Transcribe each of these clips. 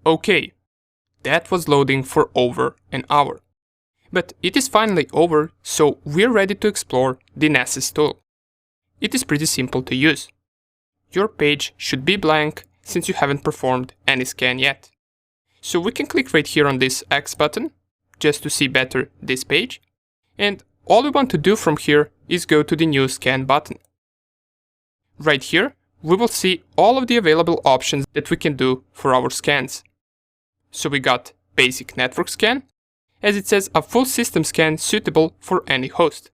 Okay, that was loading for over an hour. But it is finally over, so we're ready to explore the Nessus tool. It is pretty simple to use. Your page should be blank since you haven't performed any scan yet. So we can click right here on this X button, just to see better this page. And all we want to do from here is go to the New Scan button. Right here, we will see all of the available options that we can do for our scans. So we got Basic Network Scan, as it says a full system scan suitable for any host.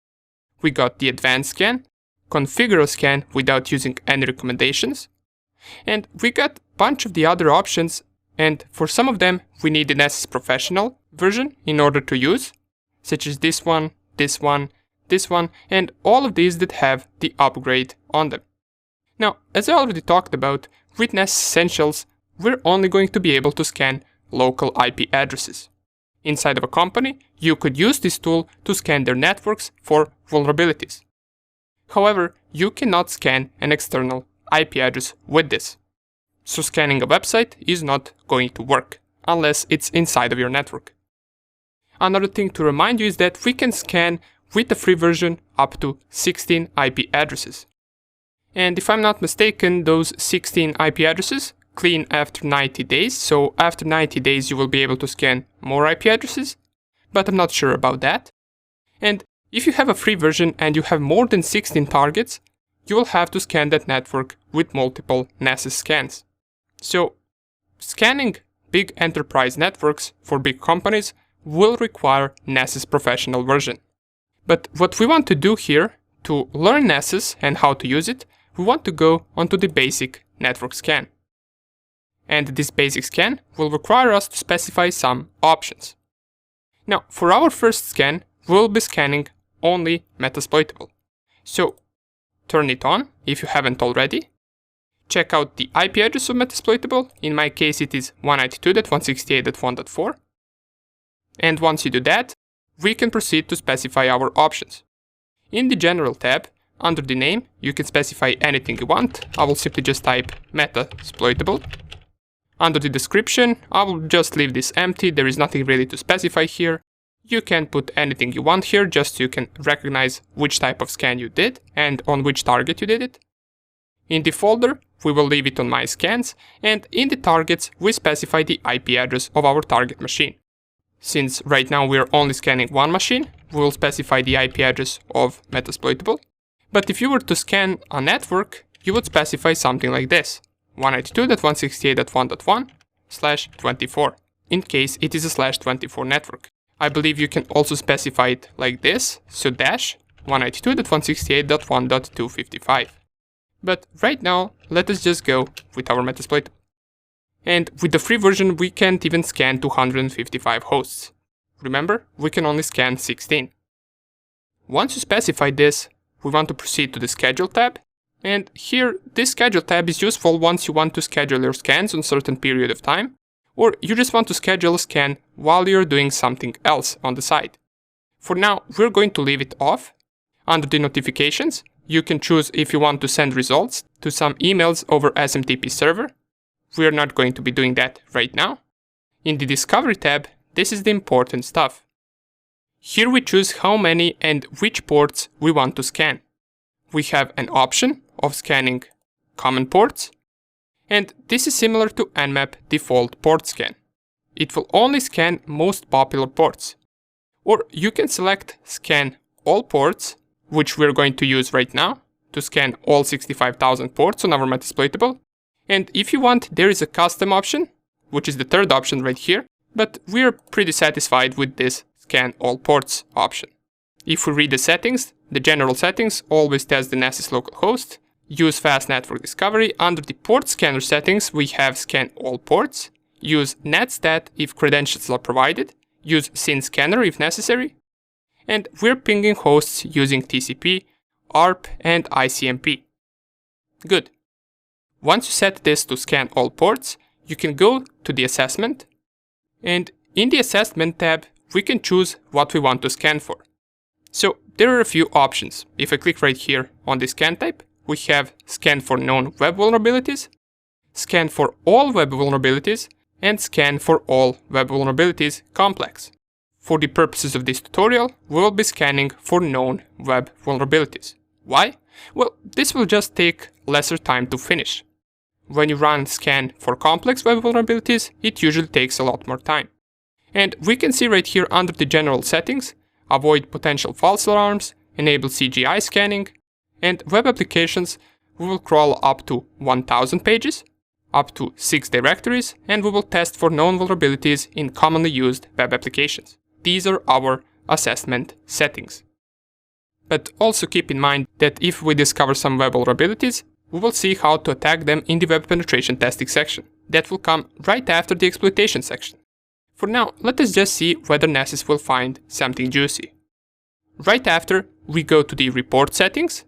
We got the Advanced Scan, Configure a Scan without using any recommendations, and we got a bunch of the other options, and for some of them we need the Nessus Professional version in order to use, such as this one, this one, this one, and all of these that have the upgrade on them. Now, as I already talked about, with Nessus Essentials, we're only going to be able to scan local IP addresses. Inside of a company, you could use this tool to scan their networks for vulnerabilities. However, you cannot scan an external IP address with this. So scanning a website is not going to work, unless it's inside of your network. Another thing to remind you is that we can scan with the free version up to 16 IP addresses. And if I'm not mistaken, those 16 IP addresses clean after 90 days, so after 90 days you will be able to scan more IP addresses, but I'm not sure about that. And if you have a free version and you have more than 16 targets, you will have to scan that network with multiple Nessus scans. So, scanning big enterprise networks for big companies will require Nessus Professional version. But what we want to do here, to learn Nessus and how to use it, we want to go onto the basic network scan. And this basic scan will require us to specify some options. Now, for our first scan, we'll be scanning only Metasploitable. So, turn it on if you haven't already. Check out the IP address of Metasploitable. In my case, it is 192.168.1.4. And once you do that, we can proceed to specify our options. In the General tab, under the name, you can specify anything you want. I will simply just type Metasploitable. Under the description, I will just leave this empty, there is nothing really to specify here. You can put anything you want here, just so you can recognize which type of scan you did and on which target you did it. In the folder, we will leave it on My Scans, and in the targets, we specify the IP address of our target machine. Since right now we are only scanning one machine, we will specify the IP address of Metasploitable. But if you were to scan a network, you would specify something like this, 192.168.1.1/24, in case it is a /24 network. I believe you can also specify it like this, so dash 192.168.1.255. But right now, let us just go with our Metasploitable. And with the free version, we can't even scan 255 hosts. Remember, we can only scan 16. Once you specify this, we want to proceed to the Schedule tab. And here, this Schedule tab is useful once you want to schedule your scans on a certain period of time, or you just want to schedule a scan while you're doing something else on the side. For now, we're going to leave it off. Under the notifications, you can choose if you want to send results to some emails over SMTP server. We're not going to be doing that right now. In the Discovery tab, this is the important stuff. Here we choose how many and which ports we want to scan. We have an option of scanning common ports, and this is similar to Nmap default port scan. It will only scan most popular ports. Or you can select Scan All Ports, which we're going to use right now, to scan all 65,000 ports on our Metasploitable. And if you want, there is a custom option, which is the third option right here, but we're pretty satisfied with this Scan All Ports option. If we read the settings, the general settings always test the Nessus localhost, use fast network discovery. Under the port scanner settings, we have Scan All Ports, use netstat if credentials are provided, use SYN-scanner if necessary, and we're pinging hosts using TCP, ARP, and ICMP. Good. Once you set this to Scan All Ports, you can go to the Assessment, and in the Assessment tab, we can choose what we want to scan for. So there are a few options. If I click right here on the scan type, we have Scan for known web vulnerabilities, Scan for all web vulnerabilities, and scan for all web vulnerabilities complex. For the purposes of this tutorial, we will be scanning for known web vulnerabilities. Why? Well, this will just take lesser time to finish. When you run scan for complex web vulnerabilities, it usually takes a lot more time. And we can see right here under the general settings, avoid potential false alarms, enable CGI scanning, and web applications, we will crawl up to 1000 pages, up to 6 directories, and we will test for known vulnerabilities in commonly used web applications. These are our assessment settings. But also keep in mind that if we discover some web vulnerabilities, we will see how to attack them in the web penetration testing section. That will come right after the exploitation section. For now, let us just see whether Nessus will find something juicy. Right after, we go to the report settings,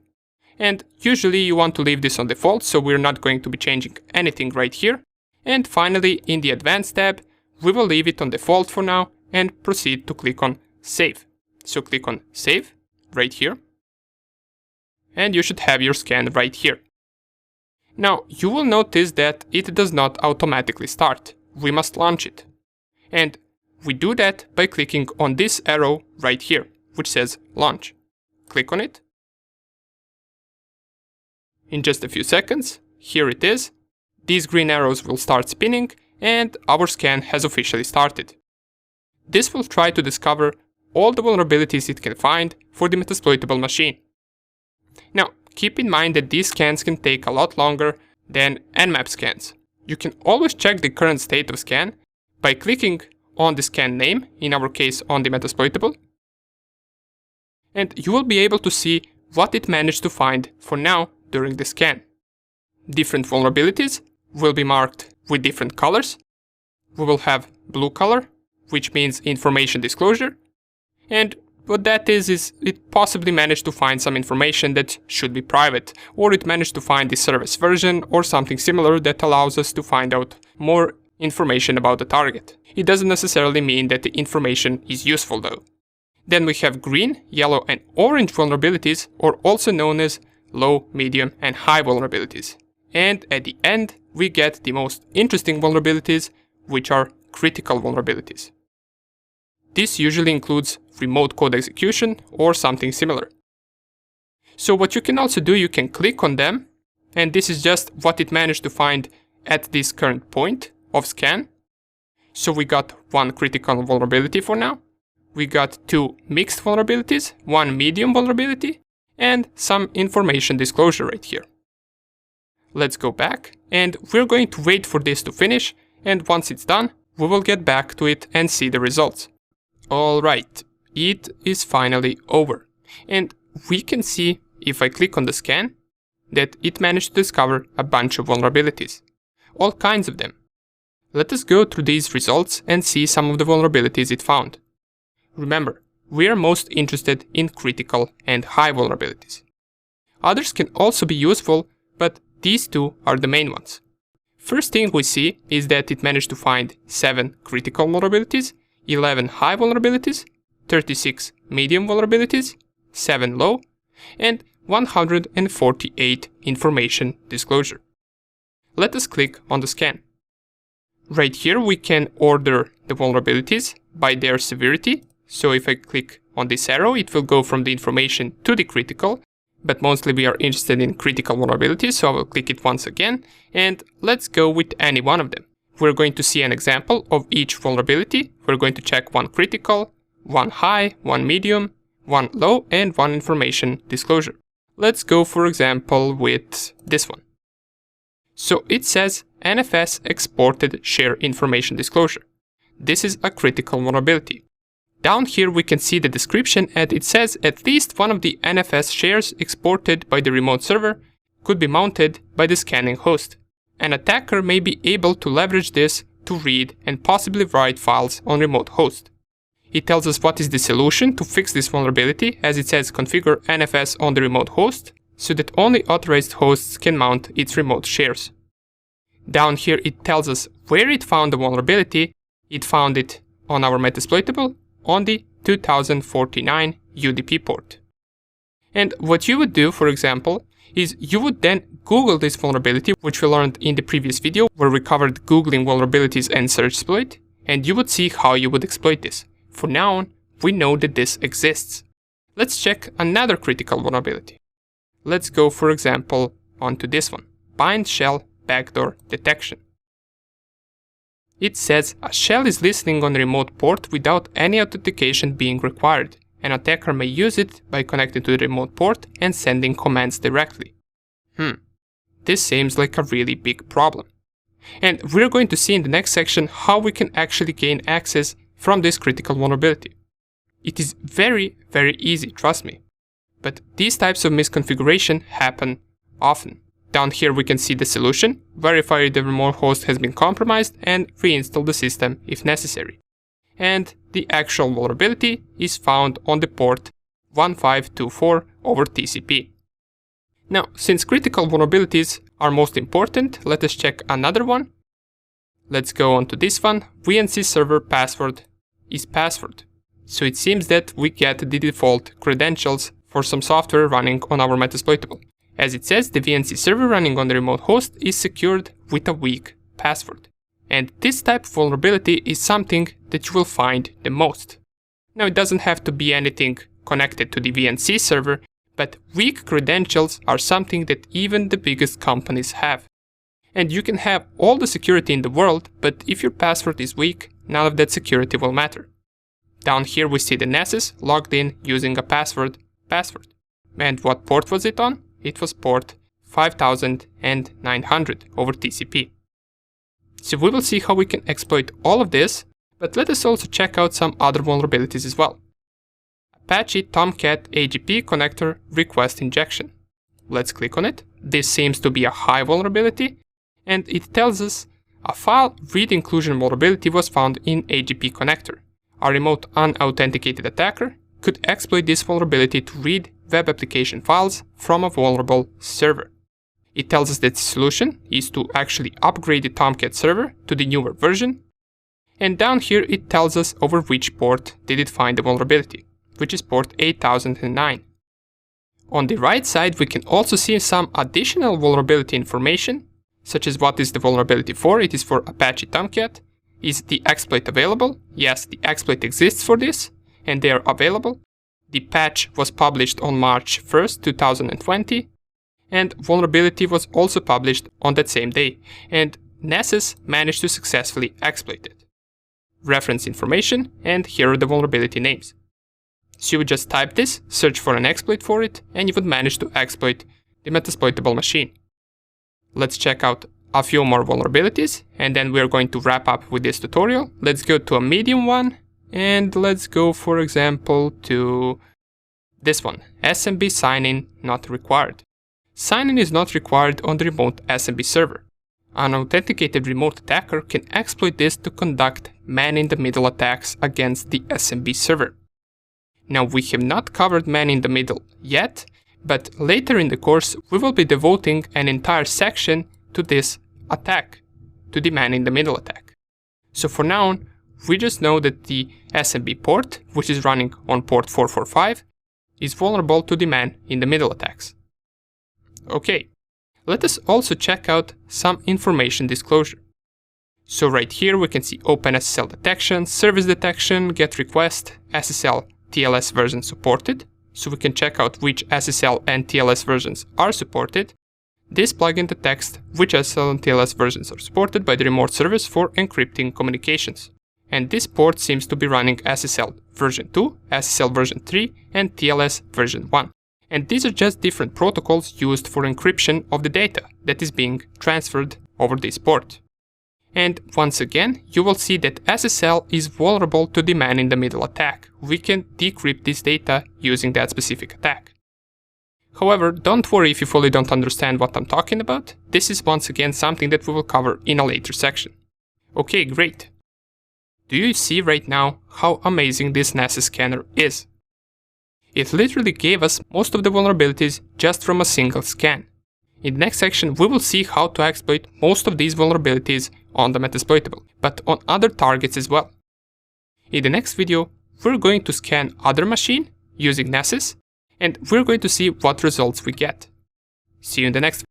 and usually you want to leave this on default, so we're not going to be changing anything right here. And finally, in the advanced tab, we will leave it on default for now and proceed to click on save. So click on save right here, and you should have your scan right here. Now, you will notice that it does not automatically start. We must launch it. And we do that by clicking on this arrow right here, which says launch. Click on it. In just a few seconds, here it is. These green arrows will start spinning and our scan has officially started. This will try to discover all the vulnerabilities it can find for the metasploitable machine. Now, keep in mind that these scans can take a lot longer than Nmap scans. You can always check the current state of scan by clicking on the scan name, in our case on the metasploitable, and you will be able to see what it managed to find for now during the scan. Different vulnerabilities will be marked with different colors. We will have blue color, which means information disclosure, and what that is it possibly managed to find some information that should be private, or it managed to find the service version or something similar that allows us to find out more information about the target. It doesn't necessarily mean that the information is useful though. Then we have green, yellow and orange vulnerabilities, or also known as low, medium and high vulnerabilities. And at the end we get the most interesting vulnerabilities, which are critical vulnerabilities. This usually includes remote code execution or something similar. So what you can also do, you can click on them, and this is just what it managed to find at this current point of scan. So we got one critical vulnerability for now, we got two mixed vulnerabilities, one medium vulnerability, and some information disclosure right here. Let's go back, and we're going to wait for this to finish, and once it's done, we will get back to it and see the results. Alright, it is finally over, and we can see, if I click on the scan, that it managed to discover a bunch of vulnerabilities. All kinds of them. Let us go through these results and see some of the vulnerabilities it found. Remember, we are most interested in critical and high vulnerabilities. Others can also be useful, but these two are the main ones. First thing we see is that it managed to find 7 critical vulnerabilities, 11 high vulnerabilities, 36 medium vulnerabilities, 7 low, and 148 information disclosure. Let us click on the scan. Right here we can order the vulnerabilities by their severity. So if I click on this arrow, it will go from the information to the critical, but mostly we are interested in critical vulnerabilities, so I will click it once again, and let's go with any one of them. We're going to see an example of each vulnerability. We're going to check one critical, one high, one medium, one low, and one information disclosure. Let's go, for example, with this one. So it says NFS exported share information disclosure. This is a critical vulnerability. Down here we can see the description, and it says at least one of the NFS shares exported by the remote server could be mounted by the scanning host. An attacker may be able to leverage this to read and possibly write files on remote host. It tells us what is the solution to fix this vulnerability, as it says configure NFS on the remote host so that only authorized hosts can mount its remote shares. Down here it tells us where it found the vulnerability. It found it on our metasploitable on the 2049 UDP port. And what you would do, for example, is you would then Google this vulnerability, which we learned in the previous video where we covered Googling vulnerabilities and search exploit, and you would see how you would exploit this. For now on, we know that this exists. Let's check another critical vulnerability. Let's go, for example, onto this one, bind shell backdoor detection. It says a shell is listening on a remote port without any authentication being required. An attacker may use it by connecting to the remote port and sending commands directly. This seems like a really big problem. And we're going to see in the next section how we can actually gain access from this critical vulnerability. It is very, very easy, trust me. But these types of misconfiguration happen often. Down here we can see the solution, verify the remote host has been compromised, and reinstall the system if necessary. And the actual vulnerability is found on the port 1524 over TCP. Now, since critical vulnerabilities are most important, let us check another one. Let's go on to this one. VNC server password is password. So it seems that we get the default credentials for some software running on our Metasploitable. As it says, the VNC server running on the remote host is secured with a weak password. And this type of vulnerability is something that you will find the most. Now, it doesn't have to be anything connected to the VNC server, but weak credentials are something that even the biggest companies have. And you can have all the security in the world, but if your password is weak, none of that security will matter. Down here we see the Nessus logged in using a password. And what port was it on? It was port 5900 over TCP. So we will see how we can exploit all of this, but let us also check out some other vulnerabilities as well. Apache Tomcat AGP connector request injection. Let's click on it. This seems to be a high vulnerability, and it tells us a file read inclusion vulnerability was found in AGP connector. A remote unauthenticated attacker could exploit this vulnerability to read web application files from a vulnerable server. It tells us that the solution is to actually upgrade the Tomcat server to the newer version. And down here it tells us over which port did it find the vulnerability, which is port 8009. On the right side we can also see some additional vulnerability information, such as what is the vulnerability for. It is for Apache Tomcat. Is the exploit available? Yes, the exploit exists for this, and they are available. The patch was published on March 1st, 2020, and vulnerability was also published on that same day, and Nessus managed to successfully exploit it. Reference information, and here are the vulnerability names. So you would just type this, search for an exploit for it, and you would manage to exploit the Metasploitable machine. Let's check out a few more vulnerabilities, and then we're going to wrap up with this tutorial. Let's go to a medium one, and let's go, for example, to this one, SMB sign-in not required. Sign-in is not required on the remote SMB server. An authenticated remote attacker can exploit this to conduct man-in-the-middle attacks against the SMB server. Now, we have not covered man-in-the-middle yet, but later in the course we will be devoting an entire section to this attack, to the man-in-the-middle attack. So for now, we just know that the SMB port, which is running on port 445, is vulnerable to the man-in-the-middle attacks. Okay, let us also check out some information disclosure. So right here we can see Open SSL detection, service detection, GET request, SSL TLS version supported. So we can check out which SSL and TLS versions are supported. This plugin detects which SSL and TLS versions are supported by the remote service for encrypting communications. And this port seems to be running SSL version 2, SSL version 3, and TLS version 1. And these are just different protocols used for encryption of the data that is being transferred over this port. And once again, you will see that SSL is vulnerable to the man-in-the-middle attack. We can decrypt this data using that specific attack. However, don't worry if you fully don't understand what I'm talking about. This is once again something that we will cover in a later section. Okay, great. Do you see right now how amazing this Nessus scanner is? It literally gave us most of the vulnerabilities just from a single scan. In the next section, we will see how to exploit most of these vulnerabilities on the Metasploitable, but on other targets as well. In the next video, we're going to scan other machine using Nessus, and we're going to see what results we get. See you in the next